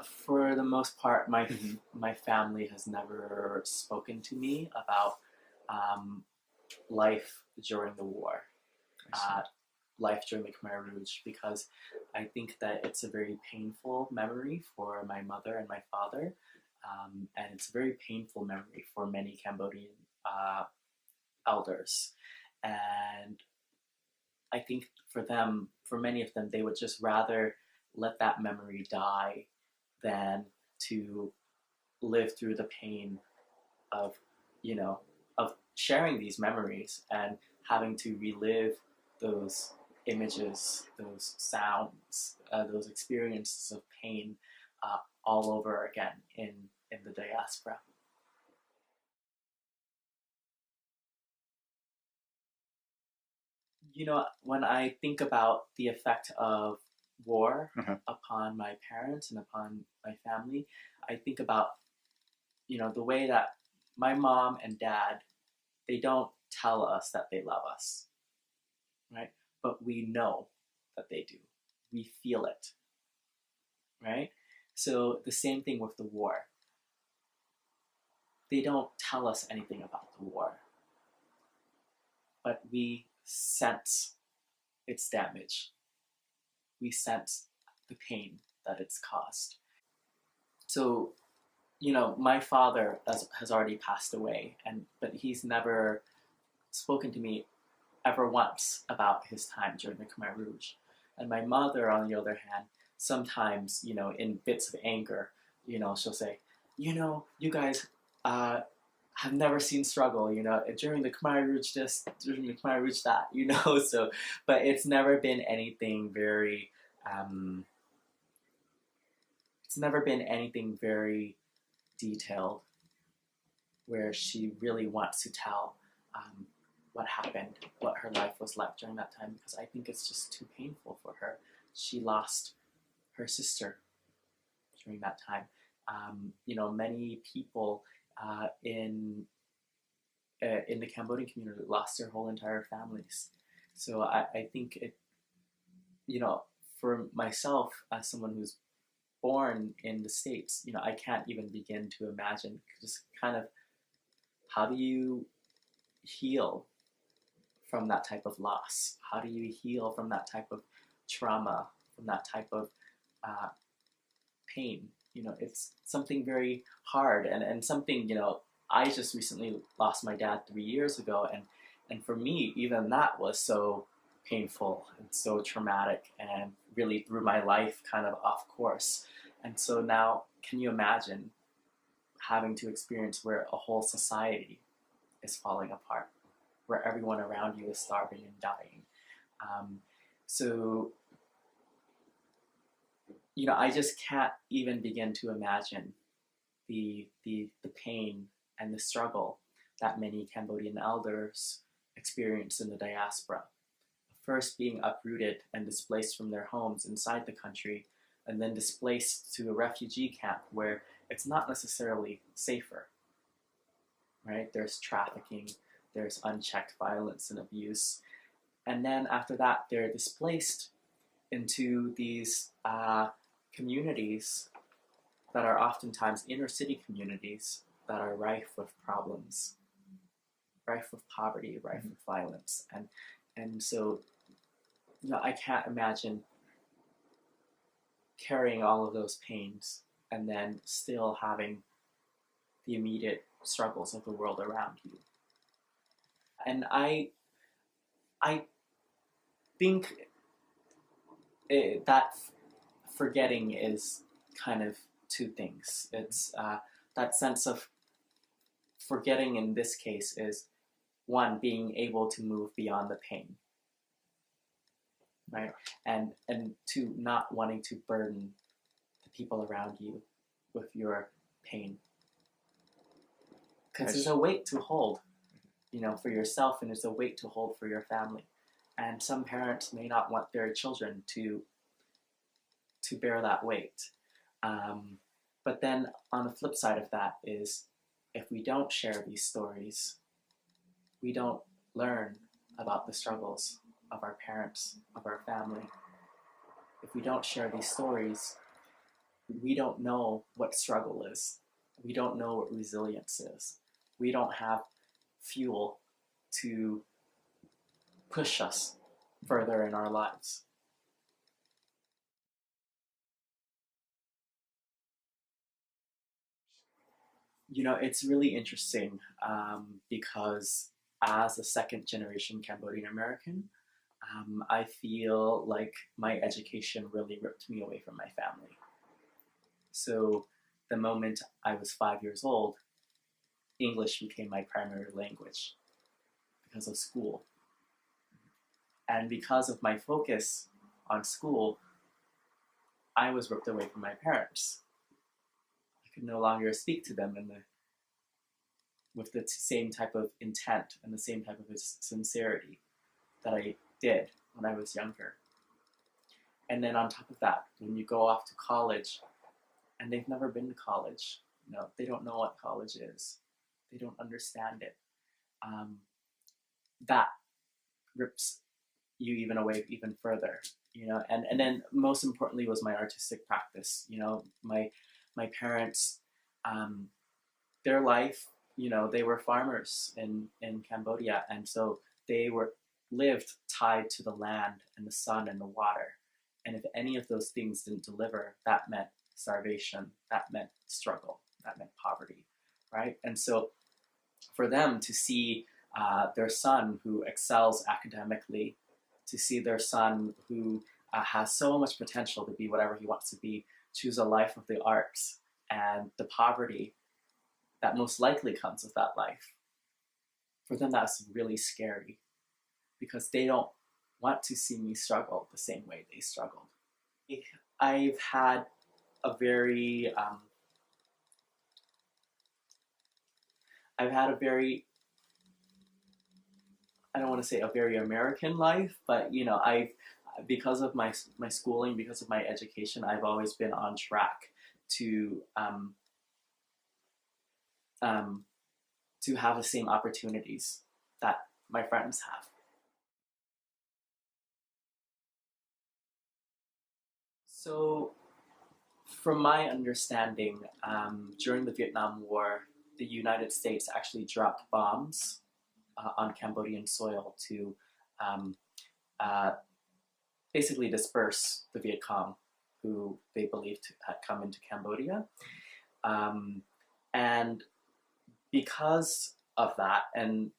For the most part, Hmm. my family has never spoken to me about um, life during the war, I see. uh, life during the Khmer Rouge, because I think that it's a very painful memory for my mother and my father, and it's a very painful memory for many Cambodian elders. And I think for many of them, they would just rather let that memory die than to live through the pain of, you know, of sharing these memories and having to relive those images, those sounds, those experiences of pain all over again in the diaspora. When I think about the effect of war Uh-huh. upon my parents and upon my family, I think about, the way that my mom and dad, they don't tell us that they love us, right? But we know that they do. We feel it, right? So the same thing with the war. They don't tell us anything about the war, but we sense its damage. We sense the pain that it's caused. So, my father has already passed away, but he's never spoken to me ever once about his time during the Khmer Rouge. And my mother, on the other hand, sometimes, in bits of anger, she'll say, you guys have never seen struggle, during the Khmer Rouge this, during the Khmer Rouge that, so, but um, it's never been anything very detailed where she really wants to tell um, what happened, what her life was like during that time, because I think it's just too painful for her. She lost her sister during that time. Many people in the Cambodian community lost their whole entire families. So I think you know, for myself as someone who's born in the States, I can't even begin to imagine just kind of how do you heal from that type of loss? How do you heal from that type of trauma, from that type of uh, pain? It's something very hard and something, I just recently lost my dad 3 years ago. And for me, even that was so painful and so traumatic and really threw my life kind of off course. And so now, can you imagine having to experience where a whole society is falling apart, where everyone around you is starving and dying? Um, so, I just can't even begin to imagine the pain and the struggle that many Cambodian elders experience in the diaspora. First, being uprooted and displaced from their homes inside the country, and then displaced to a refugee camp where it's not necessarily safer, right? There's trafficking, there's unchecked violence and abuse. And then after that, they're displaced into these communities that are oftentimes inner city communities that are rife with problems, rife with poverty, rife with violence. And so, I can't imagine carrying all of those pains and then still having the immediate struggles of the world around you. And I think that forgetting is kind of two things. It's that sense of forgetting in this case is one, being able to move beyond the pain, right? And two, not wanting to burden the people around you with your pain, because there's a weight to hold, for yourself, and there's a weight to hold for your family. And some parents may not want their children to bear that weight. But then on the flip side of that is, if we don't share these stories, we don't learn about the struggles of our parents, of our family. If we don't share these stories, we don't know what struggle is. We don't know what resilience is. We don't have fuel to push us further in our lives. You know, it's really interesting because as a second generation Cambodian American, I feel like my education really ripped me away from my family. So the moment I was 5 years old, English became my primary language because of school. And because of my focus on school, I was ripped away from my parents. I could no longer speak to them with the same type of intent and the same type of sincerity that I did when I was younger. And then on top of that, when you go off to college and they've never been to college, they don't know what college is. They don't understand it. That rips you even away even further, and then most importantly was my artistic practice. My parents, their life, they were farmers in Cambodia, and so they lived tied to the land and the sun and the water. And if any of those things didn't deliver, that meant starvation, that meant struggle, that meant poverty, right? And so for them to see their son who excels academically, to see their son who has so much potential to be whatever he wants to be, choose a life of the arts, and the poverty that most likely comes with that life, for them that's really scary, because they don't want to see me struggle the same way they struggled. I've had a very I don't want to say a very American life, but I've because of my schooling, because of my education, I've always been on track to to have the same opportunities that my friends have. So, from my understanding, during the Vietnam War, the United States actually dropped bombs on Cambodian soil to um, uh, basically disperse the Viet Cong, who they believed had come into Cambodia. Um, and because of that, and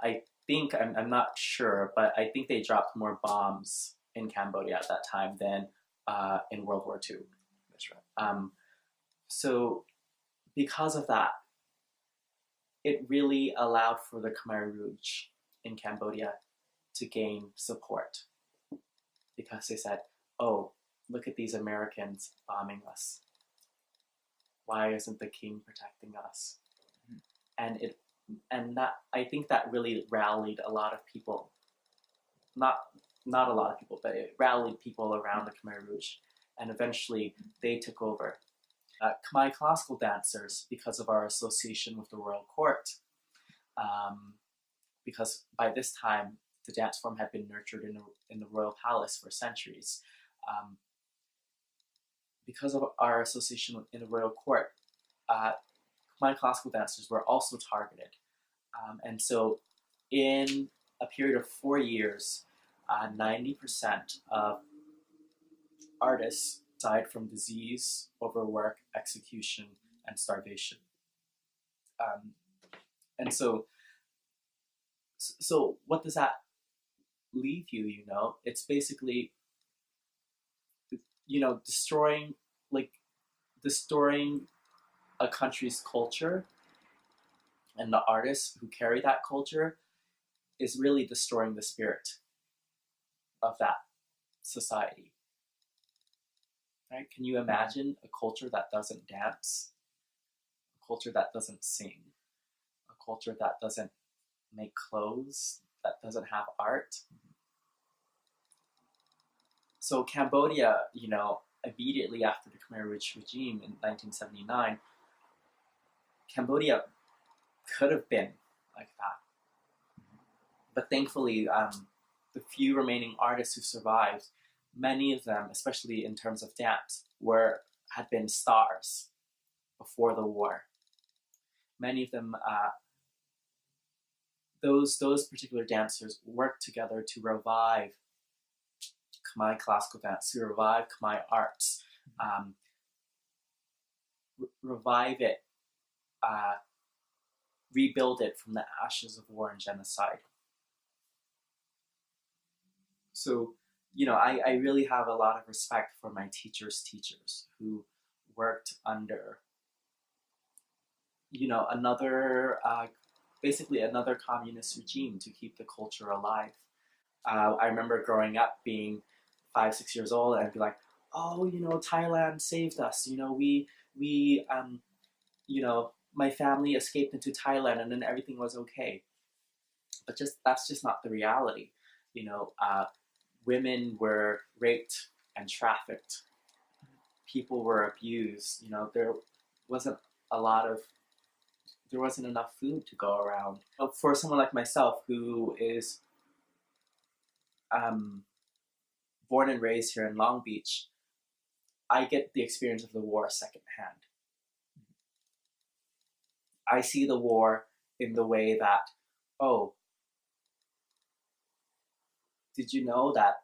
I think, I'm not sure, but I think they dropped more bombs in Cambodia at that time than in World War II. That's right. So because of that, it really allowed for the Khmer Rouge in Cambodia to gain support, because they said, oh, look at these Americans bombing us. Why isn't the king protecting us? Mm-hmm. And that, I think that really rallied a lot of people. Not a lot of people, but it rallied people around the Khmer Rouge, and eventually they took over. Khmer classical dancers, because of our association with the royal court, because by this time the dance form had been nurtured in the royal palace for centuries. Because of our association in the royal court, Khmer classical dancers were also targeted. And so in a period of 4 years, 90% of artists died from disease, overwork, execution, and starvation. And so what does that leave you? It's basically destroying, like, destroying a country's culture, and the artists who carry that culture is really destroying the spirit of that society. Right? Can you imagine a culture that doesn't dance, a culture that doesn't sing, a culture that doesn't make clothes, that doesn't have art? So Cambodia, immediately after the Khmer Rouge regime in 1979, Cambodia could have been like that. But thankfully, the few remaining artists who survived, many of them, especially in terms of dance, were had been stars before the war. Many of them, those particular dancers worked together to revive Khmer classical dance, to revive Khmer arts, revive it, rebuild it from the ashes of war and genocide. So, I really have a lot of respect for my teachers' teachers who worked under, another, basically another communist regime to keep the culture alive. I remember growing up being 5, 6 years old and be like, oh, Thailand saved us. My family escaped into Thailand and then everything was okay. But that's just not the reality. Women were raped and trafficked. People were abused. Wasn't a lot of there wasn't enough food to go around. For someone like myself who is born and raised here in Long Beach, I get the experience of the war secondhand. I see the war in the way that, oh, did you know that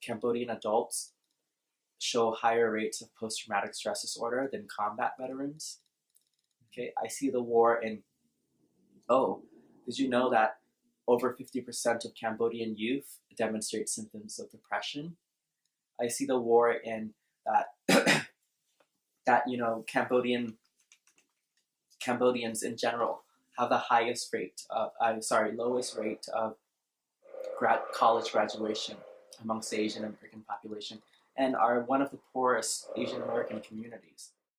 Cambodian adults show higher rates of post-traumatic stress disorder than combat veterans? Okay, I see the war in, oh, did you know that over 50% of Cambodian youth demonstrate symptoms of depression? I see the war in that that Cambodians in general have the lowest rate of college graduation amongst the Asian American population, and are one of the poorest Asian American communities.